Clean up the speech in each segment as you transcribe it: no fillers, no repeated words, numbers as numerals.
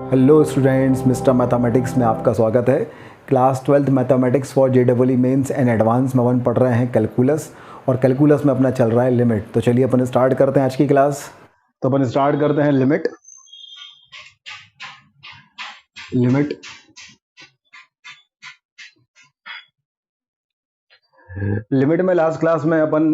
Hello students, mister mathematics में आपका स्वागत है। Class 12th mathematics for JEE mains and advance में अपन पढ़ रहे हैं कैलकुलस, और कैलकुलस में अपना चल रहा है लिमिट। तो चलिए अपन स्टार्ट करते हैं आज की क्लास। तो अपन स्टार्ट करते हैं लिमिट। लिमिट में लास्ट क्लास में अपन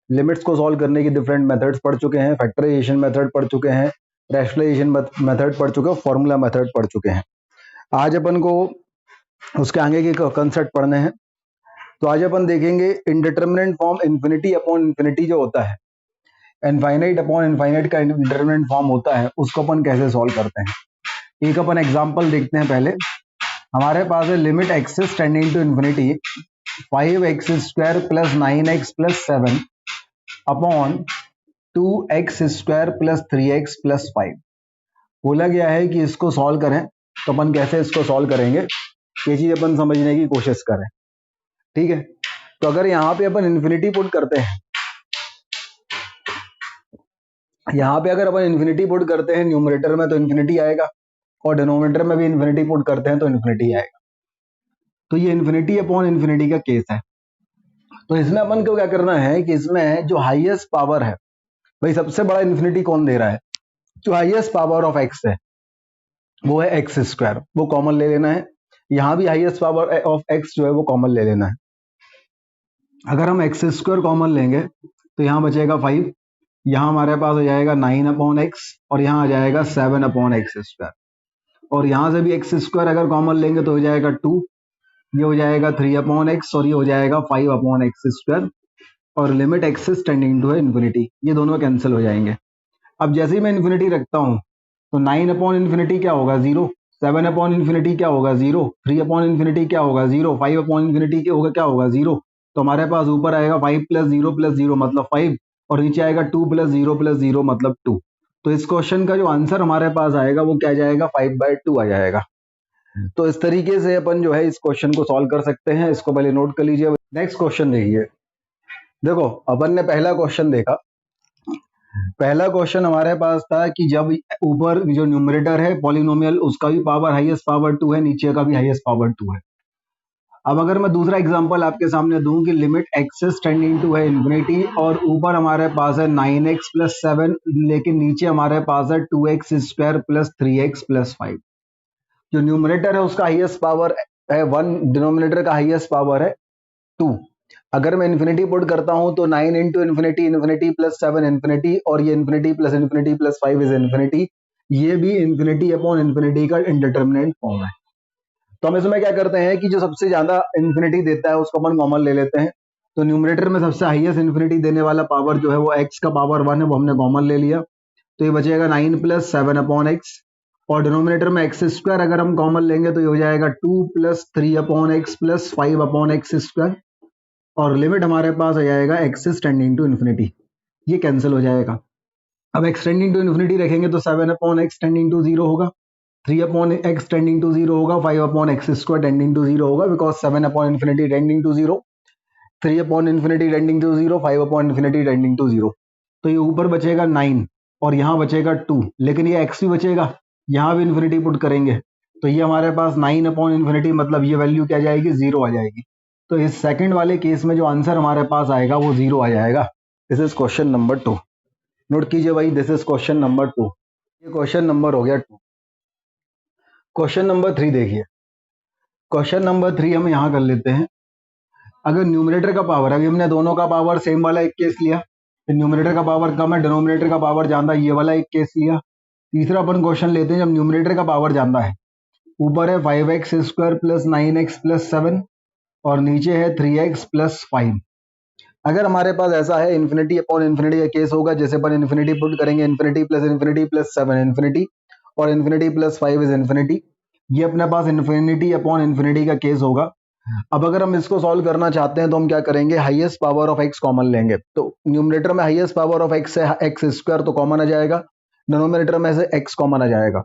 लिमिट्स को सॉल्व करने की डिफरेंट मेथड्स पढ़ चुके हैं। फैक्टराइजेशन मेथड पढ़ चुके हैं, रैशनलाइजेशन मेथड पढ़ चुके हैं, फॉर्मूला मेथड पढ़ चुके हैं। आज अपन को उसके आगे के कंसेप्ट पढ़ने हैं। तो आज अपन देखेंगे indeterminate form infinity upon infinity जो होता है, इनफाइनाइट अपॉन इनफाइनाइट का इंडिटरमिनेट फॉर्म होता है, उसको अपन कैसे सॉल्व करते हैं। एक अपन एग्जांपल देखते हैं। पहले हमारे पास है limit x is tending to infinity 5x square plus 9x plus 7 upon 2x square plus 3x plus 5। बोला गया है कि इसको सॉल्व करें। तो अपन कैसे इसको सॉल्व करेंगे, ये चीज अपन समझने की कोशिश करें। ठीक है, तो अगर यहाँ पे अपन इन्फिनिटी पुट करते हैं, यहाँ पे अगर अपन इन्फिनिटी पुट करते हैं न्यूमरेटर में तो इन्फिनिटी आएगा, और डिनोमिनेटर में भी इन्फिनिटी पुट करते हैं तो इन्फिनिटी आएगा। तो ये इन्फिनिटी अपॉन इन्फिनिटी का केस है। तो इसमें अपन को क्या करना है कि इसमें जो हाईएस्ट पावर है, भाई सबसे बड़ा इन्फिनिटी कौन दे रहा है, जो हाईएस्ट पावर ऑफ एक्स है वो है एक्स स्क्वायर, वो कॉमन ले लेना है। यहाँ भी हाईएस्ट पावर ऑफ एक्स जो है वो कॉमन ले लेना है। अगर हम एक्स स्क्वायर कॉमन लेंगे तो यहाँ बचेगा 5, यहाँ हमारे पास हो जाएगा 9 अपॉन एक्स, और यहाँ आ जाएगा 7 अपॉन एक्स स्क्वायर। और यहाँ से भी एक्स स्क्वायर अगर कॉमन लेंगे तो हो जाएगा 2, ये हो जाएगा 3 अपॉन एक्स, और ये हो जाएगा 5 अपॉन एक्स स्क्वायर। और limit x is tending to infinity, ये दोनों कैंसिल हो जाएंगे। अब जैसे ही मैं इन्फिनिटी रखता हूँ तो 9 अपॉन इन्फिनिटी क्या होगा, 0। 7 अपॉन इन्फिनिटी क्या होगा, 0। 3 अपॉन इन्फिनिटी क्या होगा, 0। 5 अपॉन इन्फिनिटी क्या होगा, 0। तो हमारे पास ऊपर आएगा 5 प्लस 0 मतलब 5, और नीचे आएगा 2 प्लस 0 मतलब 2। तो इस क्वेश्चन का जो आंसर हमारे पास आएगा वो क्या जाएगा, 5/2 आ जाएगा। तो इस तरीके से अपन जो है इस क्वेश्चन को सॉल्व कर सकते हैं। इसको पहले नोट कर लीजिए। नेक्स्ट क्वेश्चन देखिए। देखो अपन ने पहला क्वेश्चन देखा। पहला क्वेश्चन हमारे पास था कि जब ऊपर जो न्यूमरेटर है पॉलिनोमियल, उसका भी पावर हाईएस्ट पावर 2 है, नीचे का भी हाईएस्ट पावर 2 है। अब अगर मैं दूसरा एग्जांपल आपके सामने दूं कि लिमिट एक्सिस टेंडिंग टू है इन्फिनिटी, और ऊपर हमारे पास है 9x प्लस 7, लेकिन नीचे हमारे पास है 2x square plus 3x plus 5। जो न्यूमरेटर है उसका हाईएस्ट पावर है 1, डिनोमिनेटर का हाईएस्ट पावर है 2। अगर मैं इन्फिनिटी पुट करता हूं तो 9 into infinity, infinity plus 7 infinity, और ये इन्फिनिटी प्लस 5 इज इन्फिनिटी। ये भी इन्फिनिटी अपॉन इन्फिनिटी का इंडिटरमिनेट फॉर्म है। तो हम इसमें क्या करते हैं कि जो सबसे ज्यादा इन्फिनिटी देता है उसको अपन कॉमन ले लेते हैं। तो न्यूमरेटर में सबसे हाईएस्ट इन्फिनिटी देने वाला पावर जो है वो एक्स का पावर 1 है, वो हमने कॉमन ले लिया। तो ये बचेगा 9 प्लस 7 अपॉन एक्स, और डिनोमिनेटर में एक्स स्क्वायर अगर हम कॉमन लेंगे तो ये हो जाएगा 2 plus 3 upon x plus 5 upon x square. और लिमिट हमारे पास आ जाएगा एक्सिस टेंडिंग टू इन्फिनिटी, ये कैंसिल हो जाएगा। अब एक्स टेंडिंग टू इन्फिनिटी रखेंगे तो 7 अपॉन एक्स टेंडिंग टू 0 होगा, 3 अपॉन एक्स टेंडिंग टू 0 होगा, 5 upon x square tending to 0 होगा, because 7 upon infinity tending to 0, 3 upon infinity tending to 0, 5 upon infinity tending to 0। तो ये ऊपर बचेगा 9 और यहाँ बचेगा 2, लेकिन ये एक्स भी बचेगा, यहाँ भी इन्फिनिटी पुट करेंगे तो ये हमारे पास 9 अपॉन इन्फिनिटी मतलब ये वैल्यू क्या जाएगी, 0 आ जाएगी। तो इस सेकंड वाले केस में जो आंसर हमारे पास आएगा वो 0 आ जाएगा। This is question number 2। Note कीजिए भाई, दिस इज क्वेश्चन नंबर 2। ये क्वेश्चन नंबर हो गया 2। क्वेश्चन नंबर 3 देखिए। क्वेश्चन नंबर 3 हम यहाँ कर लेते हैं। अगर न्यूमरेटर का पावर, अभी हमने दोनों का पावर सेम वाला एक केस लिया, न्यूमरेटर का पावर कम है, डिनोमिनेटर का पावर ज्यादा, ये वाला एक केस लिया। तीसरा अपन क्वेश्चन लेते हैं जब न्यूमरेटर का पावर ज्यादा है। ऊपर है 5x square plus 9x plus 7, और नीचे है 3x प्लस 5। अगर हमारे पास ऐसा है इन्फिनिटी अपॉन इन्फिनिटी का केस होगा, जैसे अपन इन्फिनिटी पुट करेंगे, इन्फिनिटी प्लस 7 इन्फिनिटी, और इन्फिनिटी प्लस 5 इज इन्फिनिटी। ये अपने पास इन्फिनिटी अपॉन इन्फिनिटी का केस होगा। अब अगर हम इसको सॉल्व करना चाहते हैं तो हम क्या करेंगे, highest power of x common लेंगे। तो न्यूमरेटर में हाईएस्ट पावर ऑफ एक्स है एक्स स्क्वायर, तो कॉमन आ जाएगा, डिनोमिनेटर में से एक्स कॉमन आ जाएगा।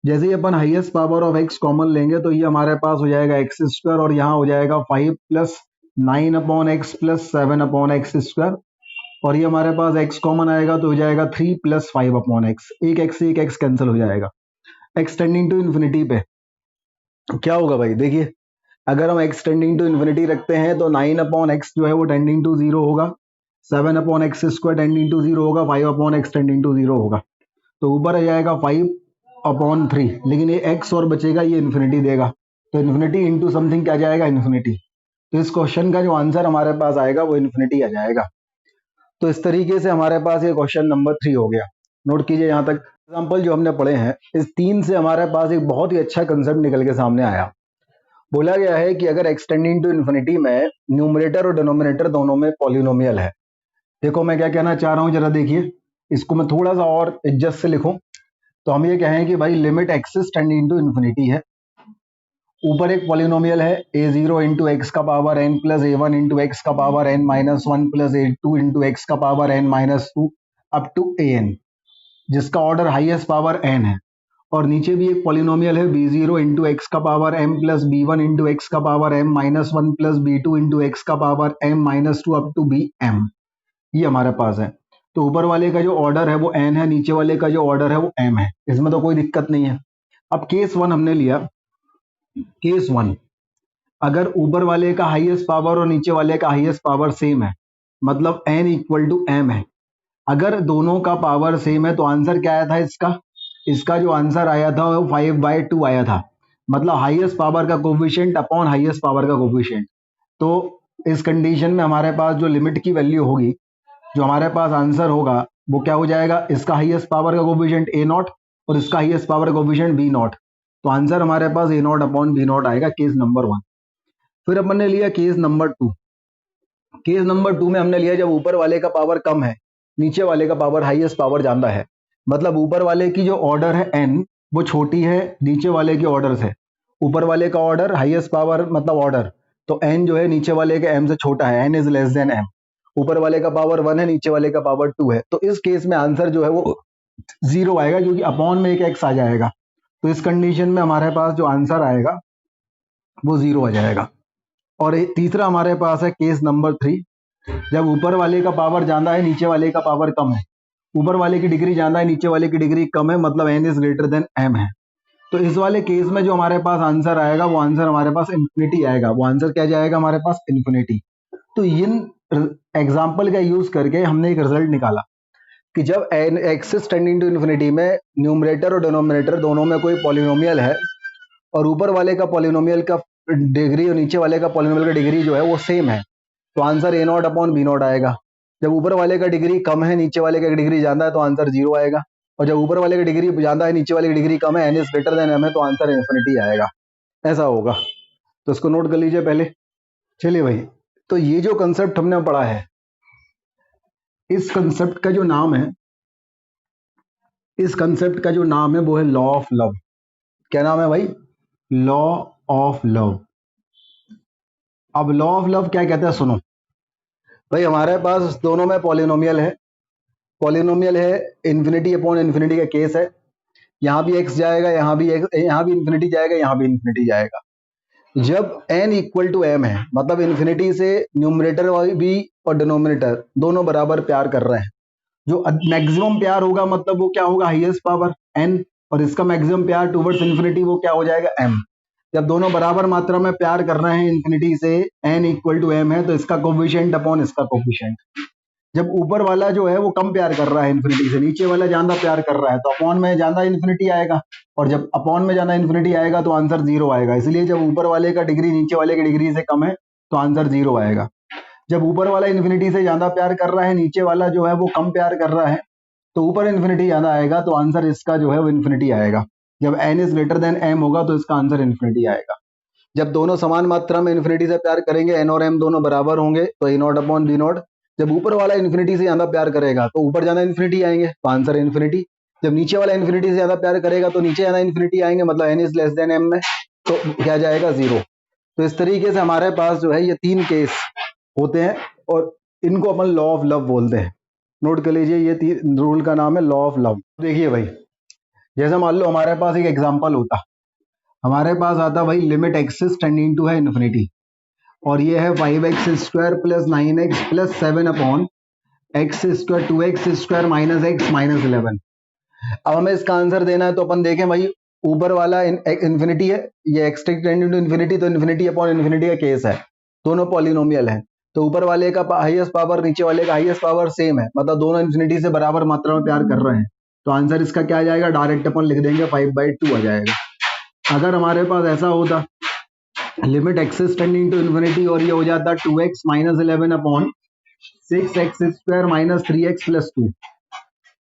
जैसे ही अपन highest power of x common लेंगे तो ये हमारे पास हो जाएगा एक्स स्क्वायर, और यहाँ हो जाएगा 5 plus 9 upon x plus 7 upon x square, और ये हमारे पास एक्स कॉमन आएगा तो हो जाएगा 3 प्लस 5 अपॉन एक्स। एक एक्स कैंसिल हो जाएगा। एक्स टेंडिंग टू इन्फिनिटी पे क्या होगा भाई, देखिए अगर हम एक्स टेंडिंग टू इन्फिनिटी रखते हैं तो 9/x जो है वो टेंडिंग टू 0 होगा, 7/x² टेंडिंग टू 0 होगा, 5/x टेंडिंग टू 0 होगा। तो ऊपर आ जाएगा 5/3, लेकिन ये x और बचेगा, ये इन्फिनिटी देगा, तो इन्फिनिटी इंटू समथिंग क्या जाएगा, इन्फिनिटी। तो इस क्वेश्चन का जो आंसर हमारे पास आएगा वो इन्फिनिटी आ जाएगा। तो इस तरीके से हमारे पास ये क्वेश्चन नंबर 3 हो गया। नोट कीजिए यहाँ तक एग्जाम्पल जो हमने पढ़े हैं, इस 3 से हमारे पास एक बहुत ही अच्छा कंसेप्ट निकल के सामने आया। बोला गया है कि अगर एक्सटेंडिंग टू इन्फिनिटी में न्यूमरेटर और डिनोमिनेटर दोनों में पॉलिनोमियल है। देखो मैं क्या कहना चाह रहा हूँ, जरा देखिए इसको मैं थोड़ा सा और इज्जत से लिखूं तो हम ये कहें कि भाई limit x tending to infinity है, ऊपर एक पॉलिनोमियल है a0 इंटू एक्स का power n plus a1 into x का power n minus 1 plus a2 into x का power n minus 2 up to an, जिसका ऑर्डर हाईएस्ट पावर n है। और नीचे भी एक पॉलिनोमियल है b0 इंटू एक्स का power m plus b1 into x का power m minus 1 plus b2 into x का power m minus 2 up to bm, ये हमारे पास है। तो ऊपर वाले का जो ऑर्डर है वो n है, नीचे वाले का जो ऑर्डर है वो m है, इसमें तो कोई दिक्कत नहीं है। अब केस 1 हमने लिया, केस 1 अगर ऊपर वाले का हाईएस्ट पावर और नीचे वाले का हाईएस्ट पावर सेम है, मतलब n इक्वल टू m है, अगर दोनों का पावर सेम है तो आंसर क्या आया था इसका, इसका जो आंसर आया था वो 5/2 आया था, मतलब हाईएस्ट पावर का कोफिशिएंट अपॉन हाईएस्ट पावर का कोफिशिएंट। तो इस कंडीशन में हमारे पास जो लिमिट की वैल्यू होगी, जो हमारे पास आंसर होगा वो क्या हो जाएगा, इसका हाईएस्ट पावर का कोफिशिएंट a0 और इसका हाईएस्ट पावर का कोफिशिएंट b0। तो आंसर हमारे पास a0 अपॉन b0 आएगा, केस नंबर 1। फिर अपन ने लिया केस नंबर 2। केस नंबर 2 में हमने लिया जब ऊपर वाले का पावर कम है, नीचे वाले का पावर हाईएस्ट पावर ज्यादा है, मतलब ऊपर वाले की जो ऑर्डर है n वो छोटी है नीचे वाले के ऑर्डर से। ऊपर वाले का ऑर्डर हाईएस्ट पावर मतलब ऑर्डर, तो n जो है नीचे वाले के m से छोटा है, n is less than m। ऊपर वाले का पावर 1 है, नीचे वाले का पावर 2 है, तो इस केस में आंसर जो है वो 0 आएगा, क्योंकि अपॉन में एक x आ जाएगा। तो इस कंडीशन में हमारे पास जो आंसर आएगा वो 0 आ जाएगा। और तीसरा हमारे पास है केस नंबर 3, जब ऊपर वाले का पावर ज्यादा है, नीचे वाले का पावर कम है, ऊपर वाले की डिग्री ज्यादा है, नीचे वाले की डिग्री कम है, मतलब n is greater than m है। तो इस वाले केस में जो हमारे पास आंसर आएगा वो आंसर हमारे पास इन्फिनिटी आएगा, वो आंसर क्या जाएगा हमारे पास, इन्फिनिटी। तो इन एग्जाम्पल का यूज करके हमने एक रिजल्ट निकाला कि जब एक्सिस टेंडिंग टू इन्फिनिटी में न्यूमरेटर और डिनोमिनेटर दोनों में कोई पॉलिनोमियल है और ऊपर वाले का पॉलिनोमियल का डिग्री और नीचे वाले का पॉलिनोमियल का डिग्री जो है वो सेम है, तो आंसर a0 अपॉन b0 आएगा। जब ऊपर वाले का डिग्री कम है, नीचे वाले का डिग्री ज्यादा है, तो आंसर 0 आएगा। और जब ऊपर वाले का डिग्री ज्यादा है, नीचे वाले की डिग्री कम है, n is greater than m है, तो आंसर इन्फिनिटी आएगा। ऐसा होगा, तो इसको नोट कर लीजिए पहले। चलिए भाई, तो ये जो कंसेप्ट हमने पढ़ा है, इस कंसेप्ट का जो नाम है, इस कंसेप्ट का जो नाम है वो है लॉ ऑफ लव। क्या नाम है भाई, लॉ ऑफ लव। अब लॉ ऑफ लव क्या कहते हैं, सुनो भाई, हमारे पास दोनों में पॉलिनोमियल है, पॉलिनोमियल है, इन्फिनिटी अपॉन इन्फिनिटी का केस है, यहाँ भी x जाएगा, यहाँ भी x, यहाँ भी इन्फिनिटी जाएगा, यहाँ भी इन्फिनिटी जाएगा। जब n इक्वल टू m है, मतलब इन्फिनिटी से न्यूमरेटर भी और डिनोमिनेटर दोनों बराबर प्यार कर रहे हैं, जो मैक्सिमम प्यार होगा मतलब वो क्या होगा, हाईएस्ट पावर n, और इसका मैक्सिमम प्यार टुवर्ड्स इन्फिनिटी वो क्या हो जाएगा, m। जब दोनों बराबर मात्रा में प्यार कर रहे हैं इन्फिनिटी से, n इक्वल टू m है, तो इसका कोफिशिएंट अपॉन इसका कोफिशिएंट। जब ऊपर वाला जो है वो कम प्यार कर रहा है इन्फिनिटी से, नीचे वाला ज्यादा प्यार कर रहा है, तो अपॉन में ज्यादा इन्फिनिटी आएगा, और जब अपॉन में ज्यादा इन्फिनिटी आएगा तो आंसर 0 आएगा। इसलिए जब ऊपर वाले का डिग्री नीचे वाले की डिग्री से कम है तो आंसर 0 आएगा। जब ऊपर वाला इन्फिनिटी से ज्यादा प्यार कर रहा है, नीचे वाला जो है वो कम प्यार कर रहा है, तो ऊपर इन्फिनिटी ज्यादा आएगा, तो आंसर इसका जो है वो इन्फिनिटी आएगा। जब n is greater than m होगा तो इसका आंसर इन्फिनिटी आएगा। जब दोनों समान मात्रा में इन्फिनिटी से प्यार करेंगे, n और m दोनों बराबर होंगे, तो a0 अपॉन b0। जब ऊपर वाला इन्फिनिटी से ज्यादा प्यार करेगा तो ऊपर ज्यादा इन्फिनिटी आएंगे, तो आंसर इन्फिनिटी। जब नीचे वाला इन्फिनिटी से ज्यादा प्यार करेगा तो नीचे ज्यादा इन्फिनिटी आएंगे, मतलब n is less than m में, तो क्या जाएगा, 0। तो इस तरीके से हमारे पास जो है ये 3 केस होते हैं, और इनको अपन लॉ ऑफ लव बोलते हैं। नोट कर लीजिए, ये रूल का नाम है लॉ ऑफ लव। देखिए भाई, जैसे मान लो हमारे पास एक एग्जांपल होता, हमारे पास आता भाई लिमिट एक्सिस टेंडिंग टू है इन्फिनिटी, और ये है 5x² plus 9x plus 7 upon x², 2x² minus x minus 11। अब हमें इसका आंसर देना है, तो अपन देखें भाई ऊपर वाला इन्फिनिटी है, ये एक्स टेंडिंग टू इन्फिनिटी, तो इन्फिनिटी अपॉन इन्फिनिटी का केस है, दोनों पॉलिनोमियल है। तो ऊपर वाले का हाईएस्ट पावर, नीचे वाले का हाईएस्ट पावर सेम है, मतलब दोनों इन्फिनिटी से बराबर मात्रा में प्यार कर रहे हैं। तो आंसर इसका क्या आ जाएगा, डायरेक्ट अपन लिख देंगे 5/2 आ जाएगा। अगर हमारे पास ऐसा होता limit x is tending to infinity और ये हो जाता 2x - 11 अपॉन 6x² - 3x+2,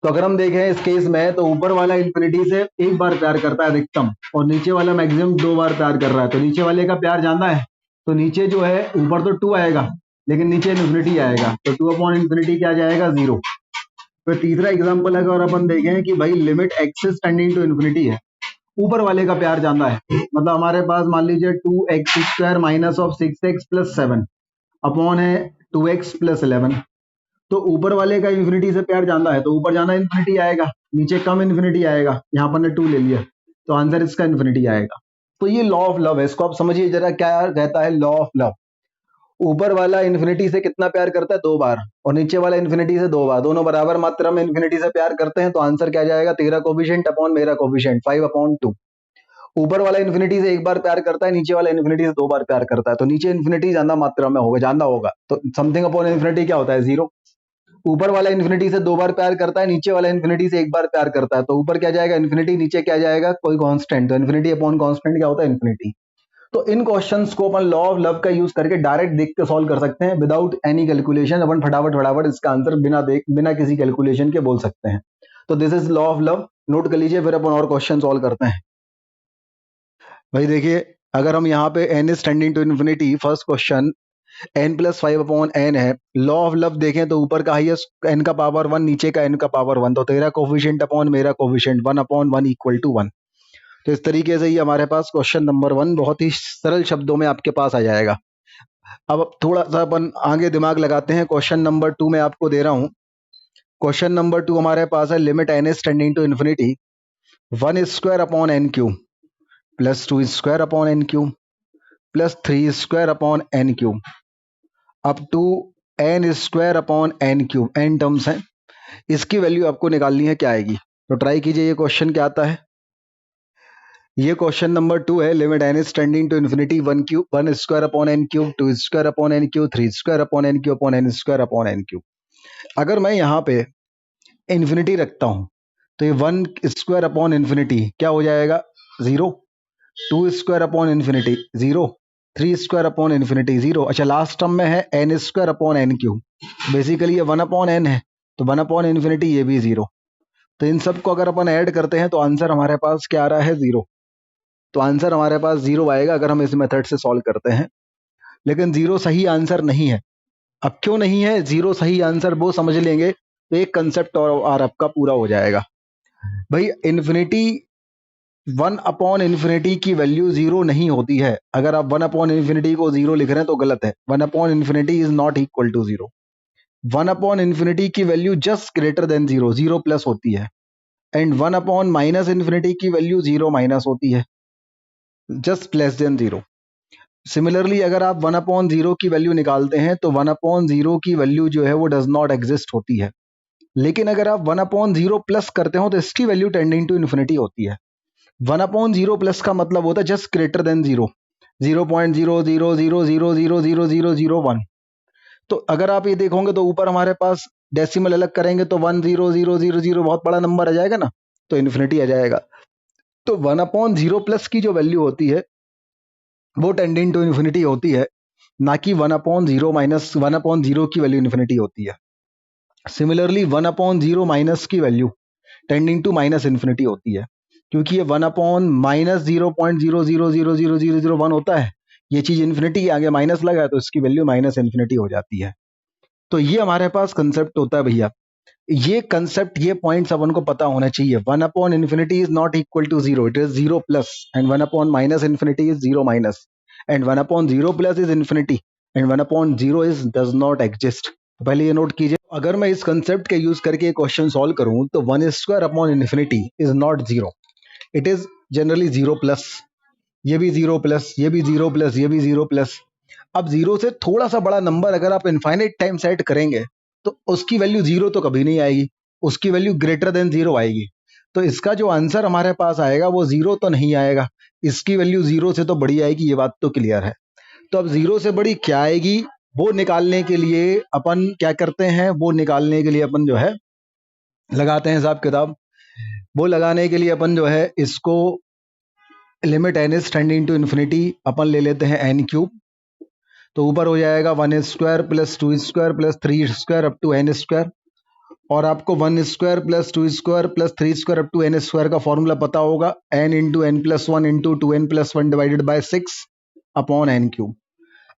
तो अगर हम देखें इस केस में तो ऊपर वाला इन्फिनिटी से एक बार प्यार करता है अधिकतम, और नीचे वाला मैक्सिमम 2 बार प्यार कर रहा है। तो नीचे वाले का प्यार ज्यादा है, तो नीचे जो है, ऊपर तो 2 आएगा लेकिन नीचे इन्फिनिटी आएगा, तो 2 अपॉन इन्फिनिटी क्या जाएगा, 0। फिर तीसरा एग्जाम्पल अगर अपन देखें कि भाई limit x is tending to infinity है, ऊपर वाले का प्यार ज्यादा है, मतलब हमारे पास मान लीजिए 2x² - 6x+7 अपॉन है 2x+11, तो ऊपर वाले का इन्फिनिटी से प्यार ज्यादा है, तो ऊपर जाना इन्फिनिटी आएगा, नीचे कम इन्फिनिटी आएगा, यहाँ पर ने 2 ले लिया, तो आंसर इसका इन्फिनिटी आएगा। तो ये लॉ ऑफ लव है, इसको आप समझिए जरा, क्या कहता है लॉ ऑफ लव। ऊपर वाला इन्फिनिटी से कितना प्यार करता है, 2 बार, और नीचे वाला इन्फिनिटी से 2 बार, दोनों बराबर मात्रा में इन्फिनिटी से प्यार करते हैं, तो आंसर क्या जाएगा, तेरा कोफिशिएंट अपॉन मेरा कोफिशिएंट 5/2। ऊपर वाला इन्फिनिटी से एक बार प्यार करता है, नीचे वाला इन्फिनिटी से 2 बार प्यार करता है, तो नीचे इन्फिनिटी ज्यादा मात्रा में होगा, ज्यादा होगा, तो समथिंग अपॉन इन्फिनिटी क्या होता है, 0। ऊपर वाला इन्फिनिटी से 2 बार प्यार करता है, नीचे वाला इन्फिनिटी से एक बार प्यार करता है, तो ऊपर क्या जाएगा इन्फिनिटी, नीचे क्या जाएगा कोई कांस्टेंट, तो इन्फिनिटी अपॉन कांस्टेंट क्या होता है, इन्फिनिटी। तो इन क्वेश्चंस को अपन लॉ ऑफ लव का यूज करके डायरेक्ट देख के सॉल्व कर सकते हैं, विदाउट एनी कैलकुलेशन। अपन फटाफट फटाफट इसका आंसर बिना किसी कैलकुलेशन के बोल सकते हैं। तो this is law of love, note कर लीजिए, फिर अपन और क्वेश्चन सॉल्व करते हैं। भाई देखिए, अगर हम यहाँ पे n is tending to infinity, first question n+5/n है, लॉ ऑफ लव देखें तो ऊपर का हाईएस्ट n का पावर 1, नीचे का n का पावर 1, तो तेरा कोफिशिएंट अपॉन मेरा कोफिशिएंट 1/1 = 1। तो इस तरीके से ही हमारे पास क्वेश्चन नंबर 1 बहुत ही सरल शब्दों में आपके पास आ जाएगा। अब थोड़ा सा अपन आगे दिमाग लगाते हैं, क्वेश्चन नंबर 2 में आपको दे रहा हूं। क्वेश्चन नंबर 2 हमारे पास है limit n is tending to infinity 1² plus 2² plus 3² up to n² n terms हैं, इसकी वैल्यू आपको निकालनी है, क्या आएगी। तो ट्राई कीजिए, ये क्वेश्चन क्या आता है। ये क्वेश्चन नंबर 2 है, limit n is tending to infinity 1² n3 2² n3 3² n3 अगर मैं यहाँ पे इन्फिनिटी रखता हूं तो ये 1² क्या हो जाएगा, 0, 2²0, 3² 0। अच्छा, लास्ट टर्म में है n²/n3, बेसिकली ये 1/n है, तो 1/, ये भी 0। तो इन सब को अगर अपन ऐड करते हैं तो आंसर हमारे पास क्या आ रहा है, 0। तो आंसर हमारे पास 0 आएगा अगर हम इस मेथड से सॉल्व करते हैं। लेकिन 0 सही आंसर नहीं है। अब क्यों नहीं है 0 सही आंसर, वो समझ लेंगे तो एक कंसेप्ट और आपका पूरा हो जाएगा। भाई इन्फिनिटी 1/, की वैल्यू 0 नहीं होती है। अगर आप 1/, को 0 लिख रहे हैं तो गलत है। 1/, इज नॉट इक्वल टू 0। 1/, की value just greater than 0, 0 plus होती है। एंड 1/, की वैल्यू 0 माइनस होती है, जस्ट लेस देन 0। सिमिलरली अगर आप 1/0 की वैल्यू निकालते हैं तो 1/0 की वैल्यू जो है वो डज नॉट एग्जिस्ट होती है। लेकिन अगर आप 1/0 प्लस करते हो तो इसकी वैल्यू टेंडिंग टू इन्फिनिटी होती है। 1/0 प्लस का मतलब होता है जस्ट ग्रेटर देन 0, 0.000000001। तो अगर आप ये देखोगे तो ऊपर हमारे पास डेसिमल अलग करेंगे तो 10000 बहुत बड़ा नंबर आ जाएगा ना, तो इन्फिनिटी आ जाएगा। तो 1/0 प्लस की जो वैल्यू होती है वो टेंडिंग टू इन्फिनिटी होती है, ना कि 1/0 माइनस 1/0 की वैल्यू इन्फिनिटी होती है। सिमिलरली 1/0 माइनस की value tending to minus infinity होती है, क्योंकि ये 1/-0.0000001 होता है। ये चीज इन्फिनिटी के आगे माइनस लगा है तो इसकी वैल्यू माइनस इन्फिनिटी हो जाती है। तो ये हमारे पास कंसेप्ट होता है भैया। ये कंसेप्ट, ये पॉइंट्स अपन को पता होना चाहिए। 1/, is not equal to 0, it is 0 plus, and 1/-, is 0 minus, and 1/0 plus is infinity, and 1/0 is does not exist. पहले ये नोट कीजिए। अगर मैं इस कंसेप्ट के यूज करके क्वेश्चन सॉल्व करूं तो 1² is not 0, it is generally 0 plus, ये भी 0 प्लस, ये भी 0 प्लस, ये भी 0 प्लस। अब 0 से थोड़ा सा बड़ा नंबर अगर आप इनफाइनाइट टाइम सेट करेंगे तो उसकी वैल्यू 0 तो कभी नहीं आएगी, उसकी वैल्यू ग्रेटर देन 0 आएगी। तो इसका जो आंसर हमारे पास आएगा वो 0 तो नहीं आएगा, इसकी वैल्यू 0 से तो बड़ी आएगी, ये बात तो क्लियर है। तो अब 0 से बड़ी क्या आएगी वो निकालने के लिए अपन क्या करते हैं, वो निकालने के लिए अपन जो है लगाते हैं हिसाब किताब। वो लगाने के लिए अपन जो है इसको limit n is tending to infinity अपन ले लेते हैं एन क्यूब। तो ऊपर हो जाएगा 1² plus 2² plus 3² up to n square, और आपको 1² plus 2² plus 3² up to n square का फॉर्मूला पता होगा, n into n plus one into 2n+1 divided by 6 upon n cube.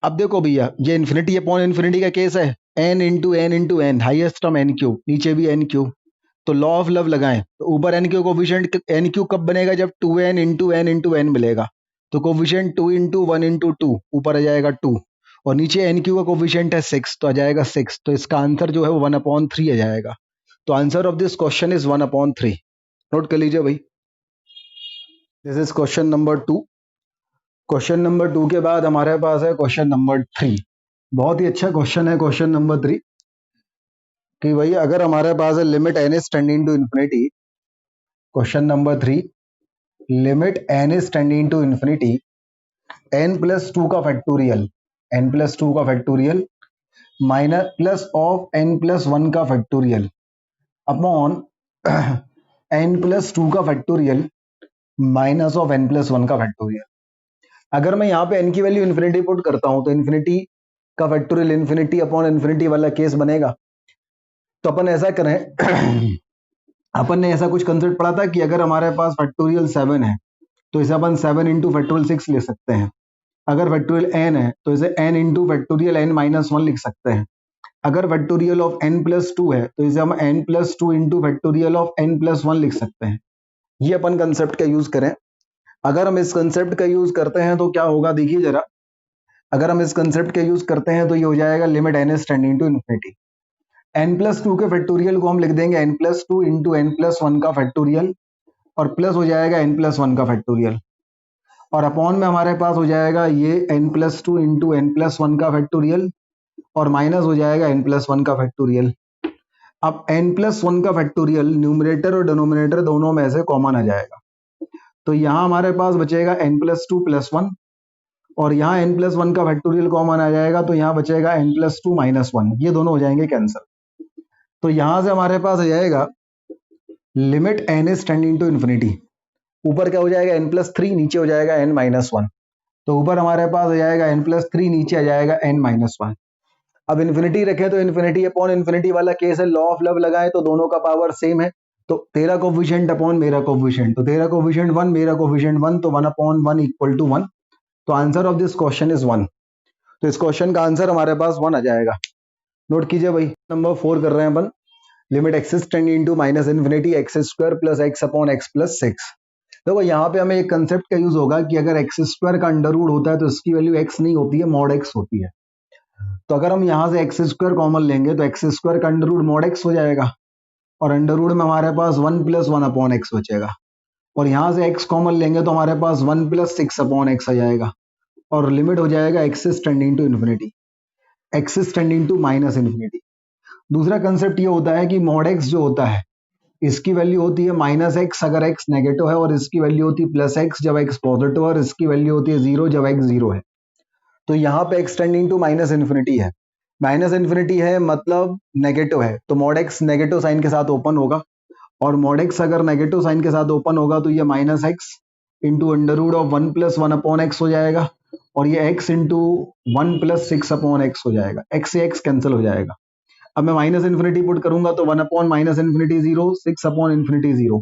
अब देखो भैया ये इन्फिनिटी अपॉन इन्फिनिटी का केस है, n into n highest term n cube, नीचे भी एन क्यूब, तो लॉ ऑफ लव लगाएं तो ऊपर n Q coefficient N Q कब बनेगा, जब 2n इंटू एन मिलेगा, तो कोफिशिएंट 2 इंटू 1 इंटू 2 ऊपर आ जाएगा 2, और नीचे एन क्यू का कोफिशिएंट है 6 तो आ जाएगा 6, तो इसका आंसर जो है वो 1/3 आ जाएगा। तो answer of this question is 1/3। Note कर लीजिए भाई, this is question number 2। Question number 2 के बाद हमारे पास है क्वेश्चन नंबर 3। बहुत ही अच्छा क्वेश्चन है क्वेश्चन नंबर 3, कि भाई अगर हमारे पास है limit n is tending to infinity, question number 3, limit n is tending to infinity n+2 का फैक्टोरियल, n+2 का factorial minus plus of n+1 का फैक्टोरियल अपॉन n+2 का फैक्टोरियल माइनस ऑफ n+1 का फैक्टोरियल। अगर मैं यहाँ पे n की वैल्यू इन्फिनिटी पुट करता हूं तो इन्फिनिटी का फैक्टोरियल इन्फिनिटी अपॉन इन्फिनिटी वाला केस बनेगा। तो अपन ऐसा करें अपन ने ऐसा कुछ कंसेप्ट पढ़ा था कि अगर हमारे पास फैक्टोरियल 7 है तो इसे अपन 7 इंटू फैक्टोरियल 6 ले सकते हैं। अगर फैक्टोरियल n है तो इसे n इंटू फैक्टोरियल n-1 लिख सकते हैं। अगर फैक्टोरियल ऑफ n+2 है तो इसे हम n+2 into factorial of n+1 लिख सकते हैं। ये अपन कंसेप्ट का यूज करें, अगर हम इस कंसेप्ट का यूज करते हैं तो क्या होगा देखिए जरा, अगर हम इस कंसेप्ट का यूज करते हैं तो ये हो जाएगा limit n is tending to infinity, n+2 के फैक्टोरियल को हम लिख देंगे n+2 इंटू n+1 का फैक्टोरियल, और प्लस हो जाएगा n+1 का फैक्टोरियल, और अपॉन में हमारे पास हो जाएगा ये n+2 इंटू n+1 का फैक्टोरियल, और माइनस हो जाएगा n+1 का फैक्टोरियल। अब n+1 का फैक्टोरियल न्यूमरेटर और डिनोमिनेटर दोनों में से कॉमन आ जाएगा, तो यहाँ हमारे पास बचेगा n+2 + 1, और यहाँ n+1 का फैक्टोरियल कॉमन आ जाएगा, तो यहाँ बचेगा n+2 - 1, ये दोनों हो जाएंगे कैंसिल। तो यहाँ से हमारे पास आ जाएगा limit n is tending to infinity, ऊपर क्या हो जाएगा n+3, नीचे हो जाएगा n-1, तो ऊपर हमारे पास आ जाएगा n+3, नीचे आ जाएगा n-1। अब इन्फिनिटी रखें तो इन्फिनिटी अपॉन इन्फिनिटी वाला केस है, लॉ ऑफ लव लगाए तो दोनों का पावर सेम है, तो तेरा कोफिशिएंट अपॉन मेरा कोफिशिएंट, तो तेरा कोफिशिएंट 1 मेरा कोफिशिएंट 1, तो 1/1 = 1। तो answer of this question is 1। तो इस क्वेश्चन का आंसर हमारे पास 1 आ जाएगा। नोट कीजिए भाई, नंबर 4 कर रहे हैं अपन, limit x is tending to -infinity x² plus x upon x plus 6। देखो यहाँ पे हमें एक कंसेप्ट का यूज होगा कि अगर x² का अंडर रूट होता है तो इसकी वैल्यू x नहीं होती है, मॉड x होती है। तो अगर हम यहाँ से x² कॉमन लेंगे तो x² का अंडर रूट मॉड x हो जाएगा, और अंडर रूट में हमारे पास 1 + 1 अपॉन x बचेगा, और यहाँ से x कॉमन लेंगे तो हमारे पास 1 + 6 अपॉन x आ जाएगा, और लिमिट हो जाएगा x is tending to infinity, x is tending to -infinity. दूसरा कंसेप्ट ये होता है कि मॉड x जो होता है इसकी वैल्यू होती है -x अगर x नेगेटिव है, और इसकी वैल्यू होती है +x जब x पॉजिटिव है, और इसकी वैल्यू होती है 0 जब x 0 है। तो यहाँ पे x टेंडिंग टू -इन्फिनिटी है, -इन्फिनिटी है मतलब नेगेटिव है, तो मॉड x नेगेटिव साइन के साथ ओपन होगा, और मॉड x अगर नेगेटिव साइन के साथ ओपन होगा तो ये -x into under root of 1 + 1 upon x हो जाएगा, और ये x इंटू 1 + 6 अपॉन x हो जाएगा, x से x कैंसिल हो जाएगा। अब मैं -इन्फिनिटी पुट करूंगा तो 1 अपॉन -इन्फिनिटी 0, 6 अपॉन इन्फिनिटी 0,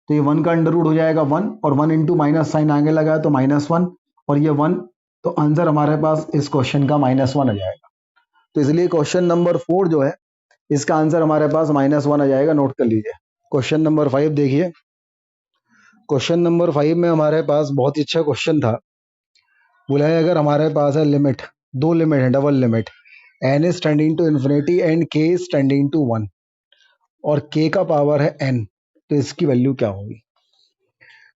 तो ये 1 का अंडर रूट हो जाएगा 1, और 1 इंटू माइनस साइन आगे लगा है तो -1, और ये 1, तो आंसर हमारे पास इस क्वेश्चन का -1 आ जाएगा। तो इसलिए क्वेश्चन नंबर 4 जो है इसका आंसर हमारे पास -1 आ जाएगा। नोट कर लीजिए। क्वेश्चन नंबर 5 देखिए, क्वेश्चन नंबर 5 में हमारे पास बहुत ही अच्छा क्वेश्चन था। बोला है अगर हमारे पास है लिमिट, दो लिमिट है, double limit, n is tending to infinity and k is tending to 1, और k का पावर है n, तो इसकी वैल्यू क्या होगी।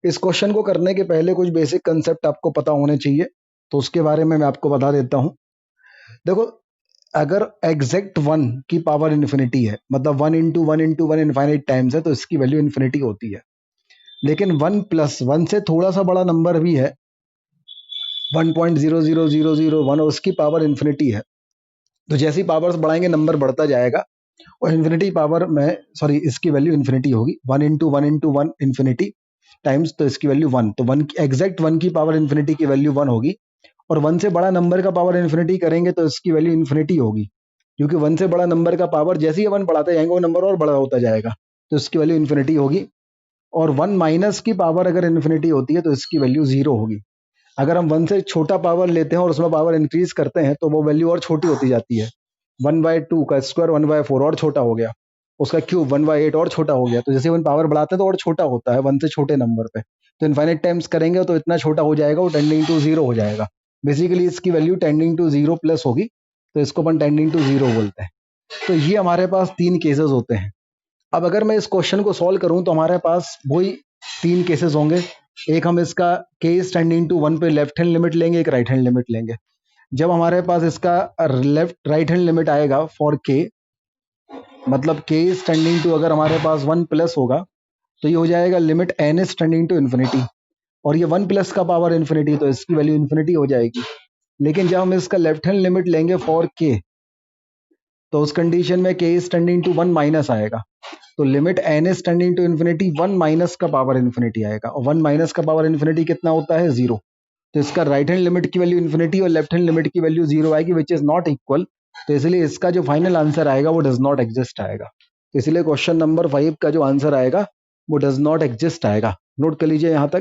इस क्वेश्चन को करने के पहले कुछ बेसिक कंसेप्ट आपको पता होने चाहिए, तो उसके बारे में मैं आपको बता देता हूं। देखो, अगर एग्जैक्ट 1 की पावर इन्फिनिटी है, मतलब 1 इंटू 1 इंटू 1 इनफाइनाइट टाइम्स है, तो इसकी वैल्यू इन्फिनिटी होती है। लेकिन 1+1 से थोड़ा सा बड़ा नंबर भी है 1.00001 और उसकी पावर इन्फिनिटी है। तो जैसी पावर्स बढ़ाएंगे नंबर बढ़ता जाएगा और इन्फिनिटी पावर में सॉरी इसकी वैल्यू इन्फिनिटी होगी 1 × 1 × 1 इन्फिनिटी टाइम्स, तो इसकी वैल्यू 1, तो 1 एग्जैक्ट 1 की पावर इन्फिनिटी की वैल्यू 1 होगी। और 1 से बड़ा नंबर का पावर इन्फिनिटी करेंगे तो इसकी वैल्यू इन्फिनिटी होगी, क्योंकि 1 से बड़ा नंबर का पावर जैसे ही 1 बढ़ाते जाएंगे वो नंबर और बड़ा होता जाएगा, तो इसकी वैल्यू इन्फिनिटी होगी। और 1 माइनस की पावर अगर इन्फिनिटी होती है तो इसकी वैल्यू 0 होगी। अगर हम 1 से छोटा पावर लेते हैं और उसमें पावर इंक्रीज करते हैं तो वो वैल्यू और छोटी होती जाती है। 1/2 का स्क्वायर 1/4 और छोटा हो गया, उसका क्यूब 1/8 और छोटा हो गया। तो जैसे 1 पावर बढ़ाते हैं तो और छोटा होता है 1 से छोटे नंबर पे। तो इनफाइनाइट टाइम्स करेंगे तो इतना छोटा हो जाएगा, वो टेंडिंग टू 0 हो जाएगा। बेसिकली इसकी वैल्यू टेंडिंग टू 0 प्लस होगी, तो इसको अपन टेंडिंग टू 0 बोलते हैं। तो ये हमारे पास 3 केसेस होते हैं। अब अगर मैं इस क्वेश्चन को सॉल्व करूं तो हमारे पास वही 3 केसेस होंगे। एक हम इसका केस टेंडिंग टू 1 पे लेफ्ट हैंड लिमिट लेंगे, एक राइट हैंड लिमिट लेंगे। जब हमारे पास इसका राइट हैंड लिमिट आएगा फॉर के, मतलब के इज टेंडिंग टू अगर हमारे पास 1 प्लस होगा तो ये हो जाएगा limit n is tending to infinity, और ये 1 प्लस का पावर इन्फिनिटी, तो इसकी वैल्यू इन्फिनिटी हो जाएगी। लेकिन जब हम इसका लेफ्ट हैंड लिमिट लेंगे फॉर के, तो उस कंडीशन में के इज टेंडिंग टू 1 माइनस आएगा, तो limit n is tending to infinity 1 minus का पावर इन्फिनिटी आएगा, और 1 माइनस का पावर इन्फिनिटी कितना होता है 0। तो इसका राइट हैंड लिमिट की वैल्यू इन्फिनिटी और लेफ्ट हैंड लिमिट की वैल्यू 0 आएगी, विच इज नॉट इक्वल। तो इसलिए इसका जो फाइनल आंसर आएगा वो डज नॉट एग्जिस्ट आएगा। तो इसलिए क्वेश्चन नंबर 5 का जो आंसर आएगा वो डज नॉट एग्जिस्ट आएगा। नोट कर लीजिए यहाँ तक।